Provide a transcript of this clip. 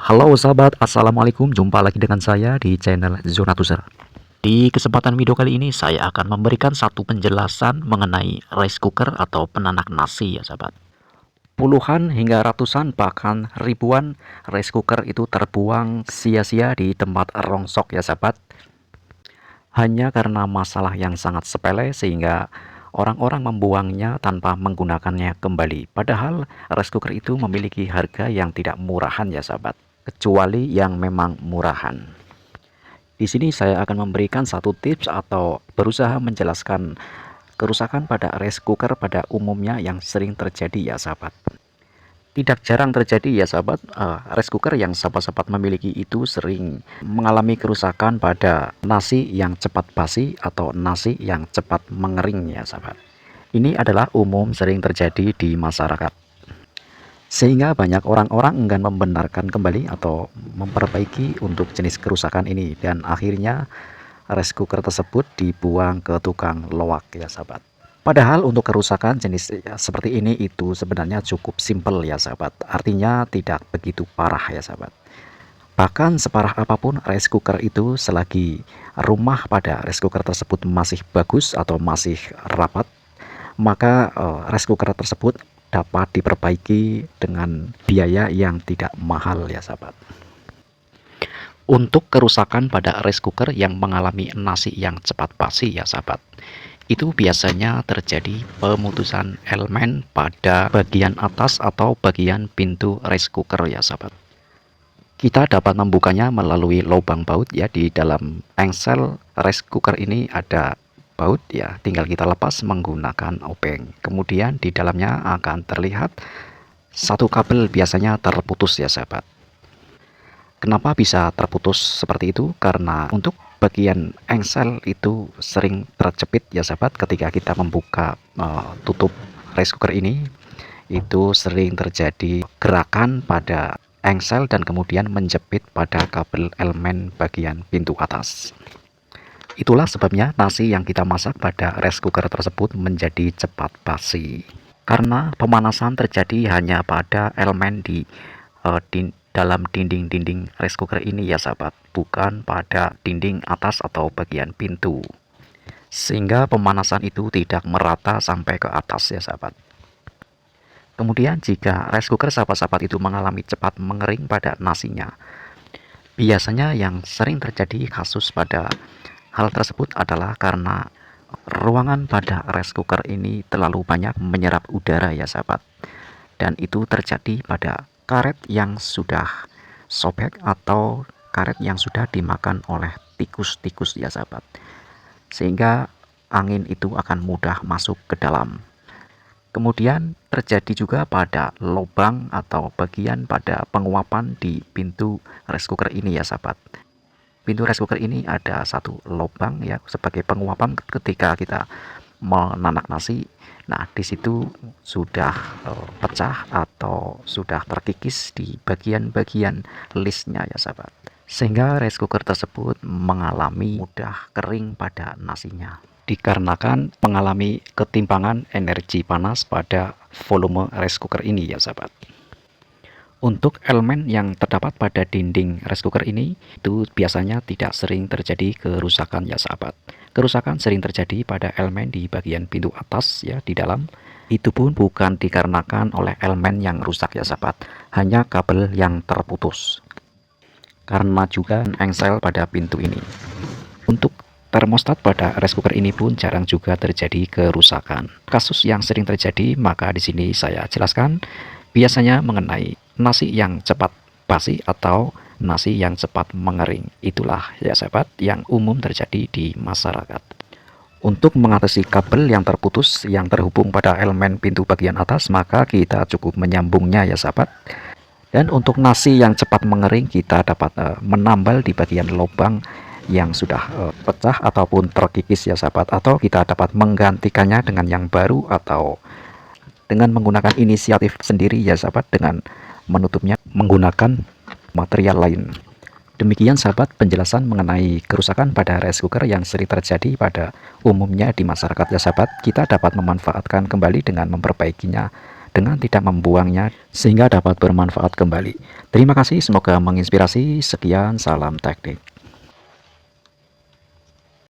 Halo sahabat, assalamualaikum. Jumpa lagi dengan saya di channel Zonatuser. Di kesempatan video kali ini saya akan memberikan satu penjelasan mengenai rice cooker atau penanak nasi ya sahabat. Puluhan hingga ratusan bahkan ribuan rice cooker itu terbuang sia-sia di tempat rongsok ya sahabat. Hanya karena masalah yang sangat sepele sehingga orang-orang membuangnya tanpa menggunakannya kembali. Padahal rice cooker itu memiliki harga yang tidak murahan ya sahabat, kecuali yang memang murahan. Di sini saya akan memberikan satu tips atau berusaha menjelaskan kerusakan pada rice cooker pada umumnya yang sering terjadi ya sahabat. Tidak jarang terjadi ya sahabat, rice cooker yang sahabat-sahabat memiliki itu sering mengalami kerusakan pada nasi yang cepat basi atau nasi yang cepat mengering ya sahabat. Ini adalah umum sering terjadi di masyarakat. Sehingga banyak orang-orang enggan membenarkan kembali atau memperbaiki untuk jenis kerusakan ini, dan akhirnya rice cooker tersebut dibuang ke tukang loak ya sahabat. Padahal untuk kerusakan jenis seperti ini itu sebenarnya cukup simpel ya sahabat. Artinya tidak begitu parah ya sahabat. Bahkan separah apapun rice cooker itu, selagi rumah pada rice cooker tersebut masih bagus atau masih rapat, maka rice cooker tersebut dapat diperbaiki dengan biaya yang tidak mahal ya sahabat. Untuk kerusakan pada rice cooker yang mengalami nasi yang cepat basi ya sahabat, itu biasanya terjadi pemutusan elemen pada bagian atas atau bagian pintu rice cooker ya sahabat. Kita dapat membukanya melalui lubang baut ya. Di dalam engsel rice cooker ini ada baut ya, tinggal kita lepas menggunakan obeng. Kemudian di dalamnya akan terlihat satu kabel biasanya terputus ya sahabat. Kenapa bisa terputus seperti itu? Karena untuk bagian engsel itu sering terjepit ya sahabat. Ketika kita membuka tutup rice cooker ini, itu sering terjadi gerakan pada engsel dan kemudian menjepit pada kabel elemen bagian pintu atas. Itulah sebabnya nasi yang kita masak pada rice cooker tersebut menjadi cepat basi, karena pemanasan terjadi hanya pada elemen di dalam dinding-dinding rice cooker ini ya sahabat, bukan pada dinding atas atau bagian pintu, sehingga pemanasan itu tidak merata sampai ke atas ya sahabat. Kemudian jika rice cooker sahabat-sahabat itu mengalami cepat mengering pada nasinya, biasanya yang sering terjadi kasus pada hal tersebut adalah karena ruangan pada rice cooker ini terlalu banyak menyerap udara ya sahabat, dan itu terjadi pada karet yang sudah sobek atau karet yang sudah dimakan oleh tikus-tikus ya sahabat, sehingga angin itu akan mudah masuk ke dalam. Kemudian terjadi juga pada lubang atau bagian pada penguapan di pintu rice cooker ini ya sahabat. Pintu rice cooker ini ada satu lubang ya sebagai penguapan ketika kita menanak nasi. Nah, di situ sudah pecah atau sudah terkikis di bagian-bagian listnya ya sahabat, sehingga rice cooker tersebut mengalami mudah kering pada nasinya, dikarenakan mengalami ketimpangan energi panas pada volume rice cooker ini ya sahabat. Untuk elemen yang terdapat pada dinding rice cooker ini itu biasanya tidak sering terjadi kerusakan ya sahabat. Kerusakan sering terjadi pada elemen di bagian pintu atas ya di dalam. Itu pun bukan dikarenakan oleh elemen yang rusak ya sahabat, hanya kabel yang terputus. Karena juga engsel pada pintu ini. Untuk termostat pada rice cooker ini pun jarang juga terjadi kerusakan. Kasus yang sering terjadi maka di sini saya jelaskan biasanya mengenai nasi yang cepat basi atau nasi yang cepat mengering. Itulah ya sahabat yang umum terjadi di masyarakat. Untuk mengatasi kabel yang terputus yang terhubung pada elemen pintu bagian atas, maka kita cukup menyambungnya ya sahabat. Dan untuk nasi yang cepat mengering, kita dapat menambal di bagian lubang yang sudah pecah ataupun terkikis ya sahabat, atau kita dapat menggantikannya dengan yang baru atau dengan menggunakan inisiatif sendiri ya sahabat, dengan menutupnya menggunakan material lain. Demikian sahabat penjelasan mengenai kerusakan pada rice cooker yang sering terjadi pada umumnya di masyarakat ya sahabat. Kita dapat memanfaatkan kembali dengan memperbaikinya dengan tidak membuangnya sehingga dapat bermanfaat kembali. Terima kasih, semoga menginspirasi. Sekian, salam teknik.